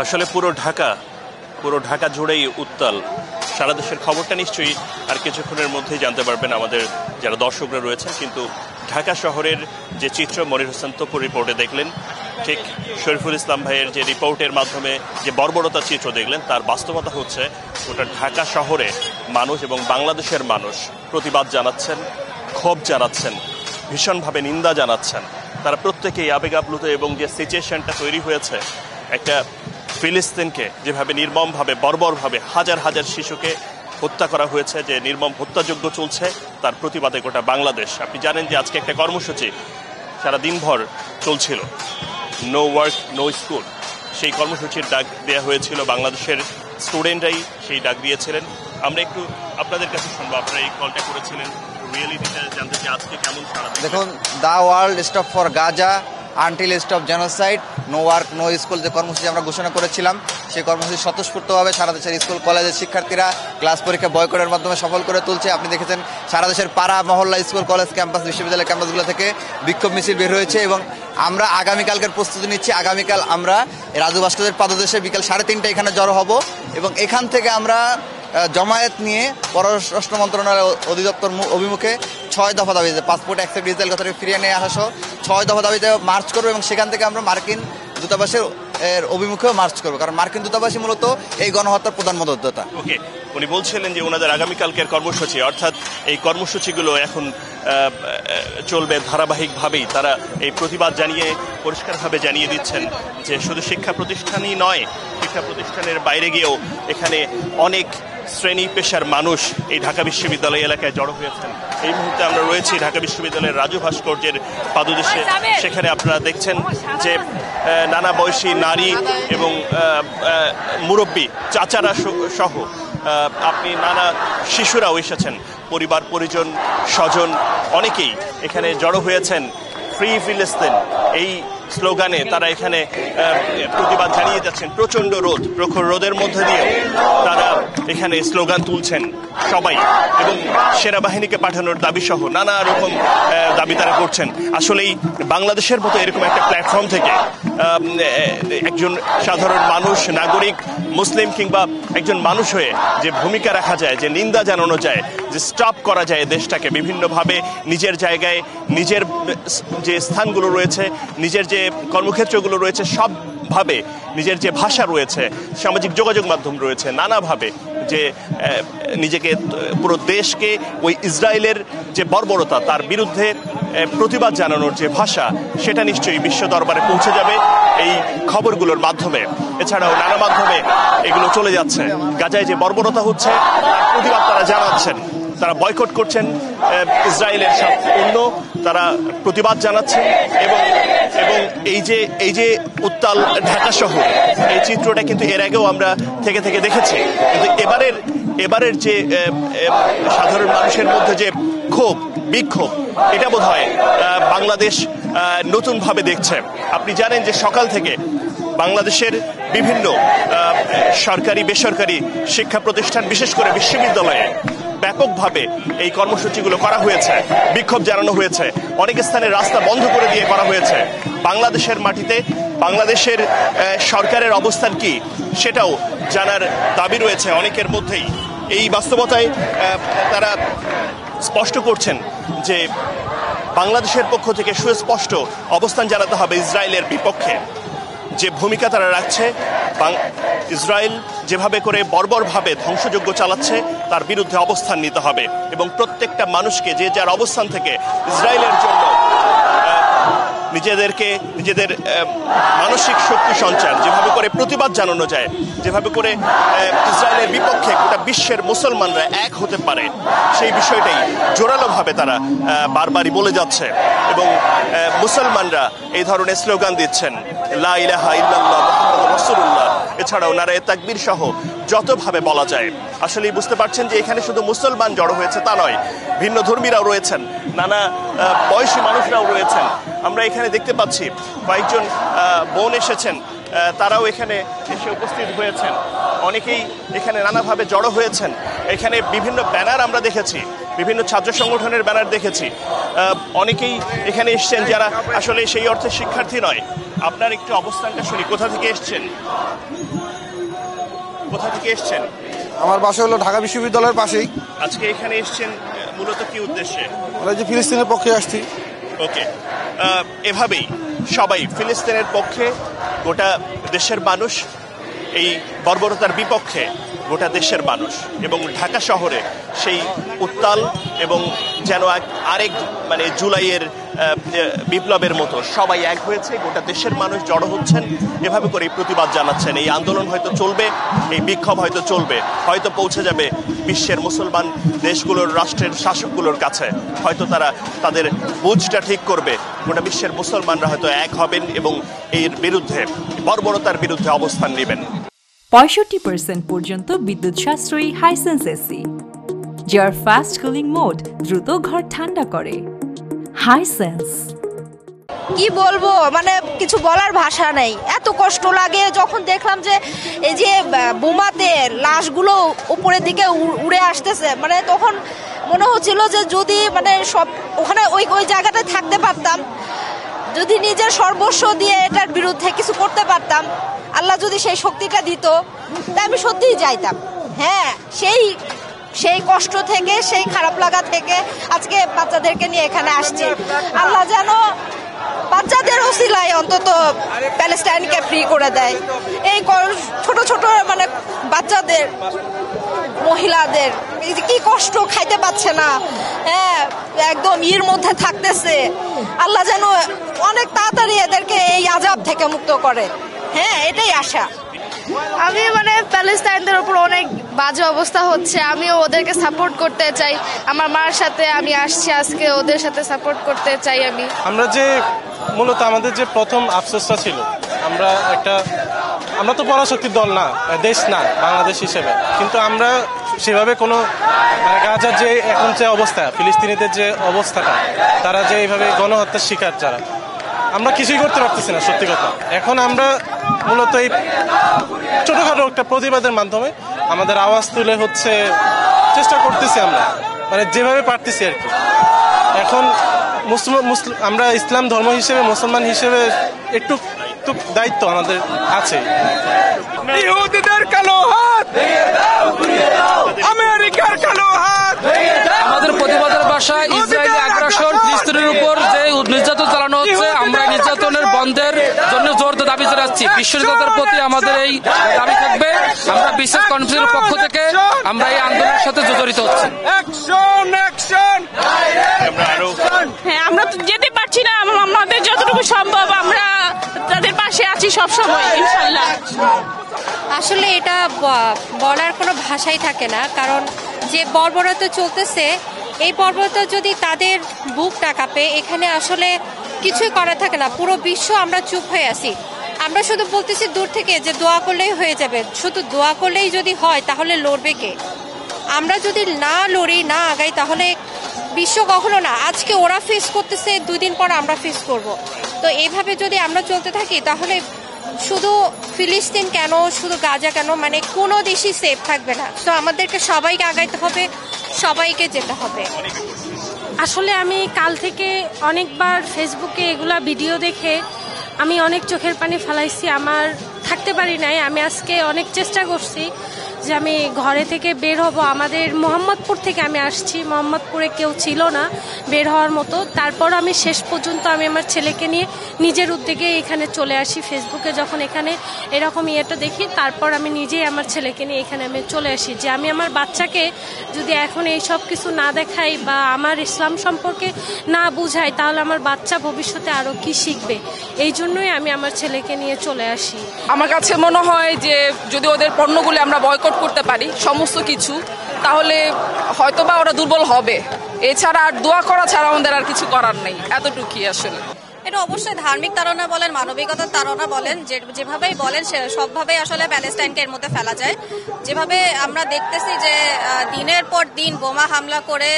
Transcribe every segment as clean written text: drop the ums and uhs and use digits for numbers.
আসলে পুরো ঢাকা জুড়েই উত্তাল। সারা দেশের খবরটা নিশ্চয়ই আর কিছুক্ষণের মধ্যেই জানতে পারবেন আমাদের যারা দর্শকরা রয়েছেন। কিন্তু ঢাকা শহরের যে চিত্র মনির হোসেন তপু রিপোর্টে দেখলেন, ঠিক শরীফুল ইসলাম ভাইয়ের যে রিপোর্টের মাধ্যমে যে বর্বরতার চিত্র দেখলেন, তার বাস্তবতা হচ্ছে ওটা ঢাকা শহরে মানুষ এবং বাংলাদেশের মানুষ প্রতিবাদ জানাচ্ছেন, ক্ষোভ জানাচ্ছেন, ভীষণভাবে নিন্দা জানাচ্ছেন। তারা প্রত্যেকেই আবেগাপ্লুত এবং যে সিচুয়েশনটা তৈরি হয়েছে, একটা ফিলিস্তিনকে যেভাবে নির্মমভাবে বর্বরভাবে হাজার হাজার শিশুকে হত্যা করা হয়েছে, যে নির্মম হত্যাযজ্ঞ চলছে, তার প্রতিবাদে গোটা বাংলাদেশ। আপনি জানেন যে আজকে একটা কর্মসূচি সারা দিনভর চলছিল, নো ওয়ার্ক নো স্কুল। সেই কর্মসূচির ডাক দেওয়া হয়েছিল, বাংলাদেশের স্টুডেন্টরাই সেই ডাক দিয়েছিলেন। আমরা একটু আপনাদের কাছে শুনবো, আপনারা এই কলটা করেছিলেন, রিয়েলিটিটা জানতে চাই আজকে কেমন সারা। দেখুন, the world stop for Gaza until stop genocide, no work no school যে কর্মসূচি আমরা ঘোষণা করেছিলাম, সেই কর্মসূচি স্বতঃস্ফূর্তভাবে সারা দেশের স্কুল কলেজের শিক্ষার্থীরা ক্লাস পরীক্ষা বয়কটের মাধ্যমে সফল করে তুলছে। আপনি দেখেছেন সারা দেশের পাড়া মহল্লা স্কুল কলেজ ক্যাম্পাস বিশ্ববিদ্যালয় ক্যাম্পাসগুলো থেকে বিক্ষোভ মিছিল বের হয়েছে এবং আমরা আগামীকালকের প্রস্তুতি নিচ্ছি। আগামীকাল আমরা রাজু ভাস্কর্যের পাদদেশে বিকাল 3:30 এখানে জড়ো হব এবং এখান থেকে আমরা জমায়েত নিয়ে পররাষ্ট্র মন্ত্রণালয় অধিদপ্তর অভিমুখে 6 দফা দাবিতে পাসপোর্ট অ্যাকসেপ্ট ইসরায়েল কথাটি ফিরিয়ে নিয়ে আসা সহ 6 দফা দাবিতে মার্চ করবো এবং সেখান থেকে আমরা মার্কিন দূতাবাসের অভিমুখেও মার্চ করবো, কারণ মার্কিন দূতাবাসী মূলত এই গণহত্যার প্রধান মদতদাতা। ওকে, উনি বলছিলেন যে ওনাদের আগামীকালকের কর্মসূচি, অর্থাৎ এই কর্মসূচিগুলো এখন চলবে ধারাবাহিকভাবেই। তারা এই প্রতিবাদ জানিয়ে পরিষ্কারভাবে জানিয়ে দিচ্ছেন যে শুধু শিক্ষা প্রতিষ্ঠানই নয়, শিক্ষা প্রতিষ্ঠানের বাইরে গিয়েও এখানে অনেক শ্রেণী পেশার মানুষ এই ঢাকা বিশ্ববিদ্যালয় এলাকায় জড়ো হয়েছেন। এই মুহূর্তে আমরা রয়েছি ঢাকা বিশ্ববিদ্যালয়ের রাজু ভাস্কর্যের পাদদেশে। সেখানে আপনারা দেখছেন যে নানা বয়সী নারী এবং মুরব্বী চাচারা সহ আপনি নানা শিশুরাও এসেছেন, পরিবার পরিজন স্বজন অনেকেই এখানে জড়ো হয়েছেন। ফ্রি ফিলিস্তিন এই স্লোগানে তারা এখানে প্রতিবাদ জানিয়ে যাচ্ছেন। প্রচণ্ড রোদ, প্রখর রোদের মধ্যে দিয়ে তারা এখানে স্লোগান তুলছেন সবাই, এবং সেনাবাহিনীকে পাঠানোর দাবি সহ নানা রকম দাবি তারা করছেন। আসলেই বাংলাদেশের মতো এরকম একটা প্ল্যাটফর্ম থেকে একজন সাধারণ মানুষ, নাগরিক, মুসলিম কিংবা একজন মানুষ হয়ে যে ভূমিকা রাখা যায়, যে নিন্দা জানানো যায়, যে স্টপ করা যায় দেশটাকে বিভিন্নভাবে নিজের জায়গায়, নিজের যে স্থানগুলো রয়েছে, নিজের যে কর্মক্ষেত্রগুলো রয়েছে, সবভাবে নিজের যে ভাষা রয়েছে, সামাজিক যোগাযোগ মাধ্যম রয়েছে, নানাভাবে যে নিজেকে পুরো দেশকে ওই ইসরায়েলের যে বর্বরতা তার বিরুদ্ধে প্রতিবাদ জানানোর যে ভাষা, সেটা নিশ্চয়ই বিশ্ব দরবারে পৌঁছে যাবে এই খবরগুলোর মাধ্যমে। এছাড়াও নানা মাধ্যমে এগুলো চলে যাচ্ছে। গাজায় যে বর্বরতা হচ্ছে তার প্রতিবাদ তারা জানাচ্ছেন, তারা বয়কট করছেন ইসরায়েলের সব পণ্য, তারা প্রতিবাদ জানাচ্ছেন। এবং এই যে উত্তাল ঢাকা শহর, এই চিত্রটা কিন্তু এর আগেও আমরা থেকে দেখেছি। কিন্তু এবারের যে সাধারণ মানুষের মধ্যে যে ক্ষোভ, বিক্ষোভ, এটা বোধ হয় বাংলাদেশ নতুনভাবে দেখছে। আপনি জানেন যে সকাল থেকে বাংলাদেশের বিভিন্ন সরকারি বেসরকারি শিক্ষা প্রতিষ্ঠান, বিশেষ করে বিশ্ববিদ্যালয়ে ব্যাপকভাবে এই কর্মসূচিগুলো করা হয়েছে, বিক্ষোভ জানানো হয়েছে, অনেক স্থানে রাস্তা বন্ধ করে দিয়ে করা হয়েছে। বাংলাদেশের মাটিতে বাংলাদেশের সরকারের অবস্থান কি সেটাও জানার দাবি রয়েছে অনেকের মধ্যেই। এই বাস্তবতায় তারা স্পষ্ট করছেন যে বাংলাদেশের পক্ষ থেকে সুস্পষ্ট অবস্থান জানাতে হবে ইসরায়েলের বিপক্ষে। যে ভূমিকা তারা রাখছে, ইসরায়েল যেভাবে করে বর্বরভাবে ধ্বংসযজ্ঞ চালাচ্ছে তার বিরুদ্ধে অবস্থান নিতে হবে এবং প্রত্যেকটা মানুষকে যে যার অবস্থান থেকে ইসরায়েলের জন্য নিজেদের মানসিক শক্তি সঞ্চার, যেভাবে করে প্রতিবাদ জানানো যায়, যেভাবে করে ইসরায়েলের বিপক্ষে গোটা বিশ্বের মুসলমানরা এক হতে পারে, সেই বিষয়টাই জোরালোভাবে তারা বারবারই বলে যাচ্ছে। এবং মুসলমানরা এই ধরনের স্লোগান দিচ্ছেন, লা ইলাহা ইল্লাল্লাহ মুহাম্মাদুর রাসূলুল্লাহ, এছাড়াও নারায়ে তাকবীর সহ যতভাবে বলা যায়। আসলেই বুঝতে পারছেন যে এখানে শুধু মুসলমান জড়ো হয়েছে তা নয়, ভিন্ন ধর্মীরাও রয়েছেন, নানা বয়সী মানুষরাও রয়েছেন। আমরা এখানে দেখতে পাচ্ছি কয়েকজন বোন এসেছেন, তারাও এখানে এসে উপস্থিত হয়েছেন। অনেকেই এখানে নানাভাবে জড়ো হয়েছেন। এখানে বিভিন্ন ব্যানার আমরা দেখেছি, বিভিন্ন ছাত্র সংগঠনের ব্যানার দেখেছি। অনেকেই এখানে এসছেন যারা আসলে সেই অর্থে শিক্ষার্থী নয়, আপনার একটু অবস্থানটা শুনি। কোথা থেকে এসছেন? কোথা থেকে এসছেন? আমার বাসা হলো ঢাকা বিশ্ববিদ্যালয়ের পাশেই। আজকে এখানে এসছেন মূলত কি উদ্দেশ্যে? আমরা যে ফিলিস্তিনের পক্ষে আসছি। ওকে, এভাবেই সবাই ফিলিস্তিনের পক্ষে, গোটা দেশের মানুষ এই বর্বরতার বিপক্ষে গোটা দেশের মানুষ, এবং ঢাকা শহরে সেই উত্তাল এবং যেন আরেক মানে জুলাইয়ের বিপ্লবের মতো সবাই এক হয়েছে, গোটা দেশের মানুষ জড়ো হচ্ছেন, এভাবে করে প্রতিবাদ জানাচ্ছেন। এই আন্দোলন হয়তো চলবে, এই বিক্ষোভ হয়তো চলবে, হয়তো পৌঁছে যাবে বিশ্বের মুসলমান দেশগুলোর রাষ্ট্রের শাসকগুলোর কাছে, হয়তো তারা তাদের বুঝটা ঠিক করবে, গোটা বিশ্বের মুসলমানরা হয়তো এক হবেন এবং এর বিরুদ্ধে, বর্বরতার বিরুদ্ধে অবস্থান নেবেন। 65% পর্যন্ত বিদ্যুৎ সাশ্রয়ী হাইসেন্স এসি, যার ফাস্ট কুলিং মোড দ্রুত ঘর ঠান্ডা করে। হাইসেন্স। কি বলবো, মানে কিছু বলার ভাষা নেই। এত কষ্ট লাগে যখন দেখলাম যে এই যে বোমাতে লাশগুলো উপরের দিকে উড়ে আসতেছে, মানে তখন মনে হচ্ছিল যে যদি মানে সব ওখানে ওই জায়গাটায় থাকতে পারতাম, যদি নিজের সর্বস্ব দিয়ে এটার বিরুদ্ধে কিছু করতে পারতাম, আল্লাহ যদি সেই শক্তিটা দিত, তা আমি সত্যিই যাইতাম। হ্যাঁ, সেই কষ্ট থেকে, সেই খারাপ লাগা থেকে আজকে বাচ্চাদেরকে নিয়ে এখানে আসছি। আল্লাহ যেন বাচ্চাদের ওসিলায় অন্তত প্যালেস্টাইনকে ফ্রি করে দেয়। এই ছোট ছোট মানে বাচ্চাদের, মহিলাদের কি কষ্ট, খাইতে পাচ্ছে না, হ্যাঁ একদম মধ্যে থাকতেছে। আল্লাহ যেন অনেক তাড়াতাড়ি এদেরকে এই আযাব থেকে মুক্ত করে। হ্যাঁ, এটাই আশা। আমি মানে প্যালেস্টাইনদের উপর অনেক বাজে অবস্থা হচ্ছে, আমিও ওদেরকে সাপোর্ট করতে চাই। আমার মার সাথে আমি আসছি আজকে, ওদের সাথে সাপোর্ট করতে চাই আমি। আমরা যে মূলত আমাদের যে প্রথম আফসোসটা ছিল, আমরা তো পরাশক্তির দল না, দেশ না বাংলাদেশ হিসেবে, কিন্তু আমরা সেভাবে কোনো মানে গাজার যে এখন যে অবস্থা, ফিলিস্তিনিদের যে অবস্থাটা, তারা যে এইভাবে গণহত্যার শিকার, যারা আমরা কিছুই করতে পারতেছি না সত্যি কথা। এখন আমরা মূলত এই ছোটখাটো একটা প্রতিবাদের মাধ্যমে আমাদের আওয়াজ তুলে চেষ্টা করতেছি আমরা, মানে যেভাবে পারতেছি আর কি। এখন আমরা ইসলাম ধর্ম হিসেবে, মুসলমান হিসেবে একটু দায়িত্ব আমাদের আছে। ইহুদিদের কালো হাত, আমেরিকার কালো হাত। আমাদের প্রতিবাদের ভাষায় ইসরায়েলি আগ্রাসন, ফিলিস্তিনের উপর যে নির্যাতন চালানো হচ্ছে, আমরা নির্যাতনের বন্ধের জন্য জোর দাবি জানাচ্ছি। বিশ্বনেতাদের প্রতি আমাদের এই দাবি থাকবে। আমরা বিশেষ কনফারেন্সের পক্ষ থেকে আমরা এই আন্দোলনের সাথে জড়িত হচ্ছি। হ্যাঁ, আমরা তো যেতে পারছি না, আমাদের যতটুকু সম্ভব আমরা তাদের পাশে আছি সবসময় ইনশাআল্লাহ। আসলে এটা বলার কোনো ভাষাই থাকে না, কারণ যে বর্বরতা চলতেছে, এই বর্বরতা যদি তাদের বুকটা কাঁপে, এখানে আসলে কিছুই করা থাকে না। পুরো বিশ্ব আমরা চুপ হয়ে আছি। আমরা শুধু বলতেছি দূর থেকে যে দোয়া করলেই হয়ে যাবে। শুধু দোয়া করলেই যদি হয়, তাহলে লড়বে কে? আমরা যদি না লড়ি, না আগাই, তাহলে বিশ্ব কখনো না। আজকে ওরা ফেস করতেছে, 2 দিন পর আমরা ফেস করব। তো এইভাবে যদি আমরা চলতে থাকি, তাহলে শুধু ফিলিস্তিন কেন, শুধু গাজা কেন, মানে কোনো দেশই সেফ থাকবে না। তো আমাদেরকে সবাইকে আগাইতে হবে, সবাইকে যেতে হবে। আসলে আমি কাল থেকে অনেকবার ফেসবুকে এগুলা ভিডিও দেখে আমি অনেক চোখের পানি ফেলাইছি, আমার থাকতে পারি নাই। আমি আজকে অনেক চেষ্টা করছি যে আমি ঘরে থেকে বের হব। আমাদের মোহাম্মদপুর থেকে আমি আসছি, মোহাম্মদপুরে কেউ ছিল না বের হওয়ার মতো। তারপর আমি শেষ পর্যন্ত আমি আমার ছেলেকে নিয়ে নিজের উদ্যোগে এখানে চলে আসি। ফেসবুকে যখন এখানে এরকম ইয়েটা দেখি, তারপর আমি নিজেই আমার ছেলেকে নিয়ে এখানে আমি চলে আসি, যে আমি আমার বাচ্চাকে যদি এখন এই সব কিছু না দেখাই বা আমার ইসলাম সম্পর্কে না বুঝাই, তাহলে আমার বাচ্চা ভবিষ্যতে আরও কি শিখবে। এই জন্যই আমি আমার ছেলেকে নিয়ে চলে আসি। আমার কাছে মনে হয় যে যদি ওদের পণ্যগুলো আমরা বয়কট করতে পারি সমস্ত কিছু, তাহলে হয়তোবা ওরা দুর্বল হবে। এছাড়া আর দোয়া করা ছাড়া আমাদের আর কিছু করার নেই, এতটুকুই আসলে। এটা অবশ্যই ধার্মিক তাড়না বলেন, মানবিকতার তাড়না বলেন, যেভাবেই বলেন সবভাবেই আসলে প্যালেস্টাইনকে এর মধ্যে ফেলা যায়। যেভাবে আমরা দেখতেছি যে দিনের পর দিন বোমা হামলা করে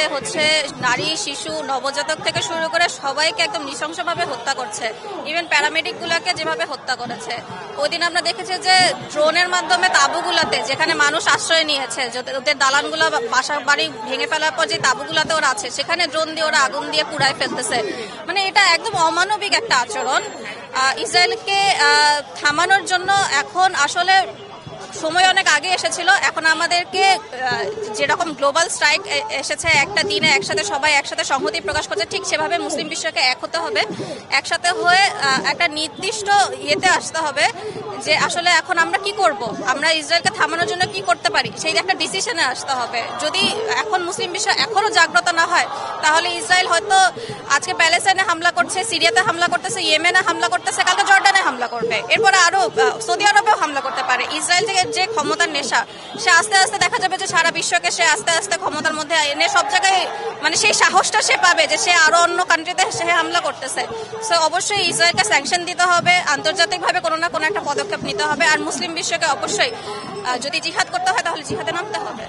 নারী, শিশু, নবজাতক থেকে শুরু করে সবাইকে একদম নৃশংসভাবে হত্যা করছে। ইভেন প্যারামেডিকগুলোকে যেভাবে হত্যা করেছে। ওই দিন আমরা দেখেছি যে ড্রোনের মাধ্যমে তাঁবুগুলোতে, যেখানে মানুষ আশ্রয় নিয়েছে, ওদের দালানগুলো, বাসা বাড়ি ভেঙে ফেলার পর যে তাঁবুগুলোতে ওরা আছে, সেখানে ড্রোন দিয়ে ওরা আগুন দিয়ে পুড়ায় ফেলতেছে। মানে এটা একদম অমানবিক একটা আচরণ। ইসরায়েলকে থামানোর জন্য এখন আসলে সময় অনেক আগে এসেছিল। এখন আমাদেরকে যেরকম গ্লোবাল স্ট্রাইক এসেছে একটা দিনে একসাথে সবাই একসাথে সংহতি প্রকাশ করছে, ঠিক সেভাবে মুসলিম বিশ্বকে এক হতে হবে, একসাথে হয়ে একটা নির্দিষ্ট ইয়েতে আসতে হবে যে আসলে এখন আমরা কি করব, আমরা ইসরায়েলকে থামানোর জন্য কি করতে পারি, সেই একটা ডিসিশনে আসতে হবে। যদি এখন মুসলিম বিশ্ব এখনো জাগ্রত না হয় তাহলে ইসরায়েল হয়তো আজকে প্যালেস্টাইনে হামলা করছে, সিরিয়াতে হামলা করতেছে, ইয়েমেনে হামলা করতেছে, কালকে জর্ডানে হামলা করবে, এরপরে আরো সৌদি আরবেও হামলা করতে পারে। ইসরায়েল থেকে যে ক্ষমতার নেশা, সে আস্তে আস্তে দেখা যাবে যে সারা বিশ্বকে সে আস্তে আস্তে ক্ষমতার মধ্যে এনে সব জায়গায় মানে সেই সাহসটা সে পাবে যে সে আরো অন্য কান্ট্রিতে সে হামলা করতেছে। সো অবশ্যই ইসরায়েলকে স্যাংশন দিতে হবে, আন্তর্জাতিকভাবে কোনো না কোনো একটা পদক্ষেপ নিতে হবে, আর মুসলিম বিশ্বকে অবশ্যই যদি জিহাদ করতে হয় তাহলে জিহাদে নামতে হবে।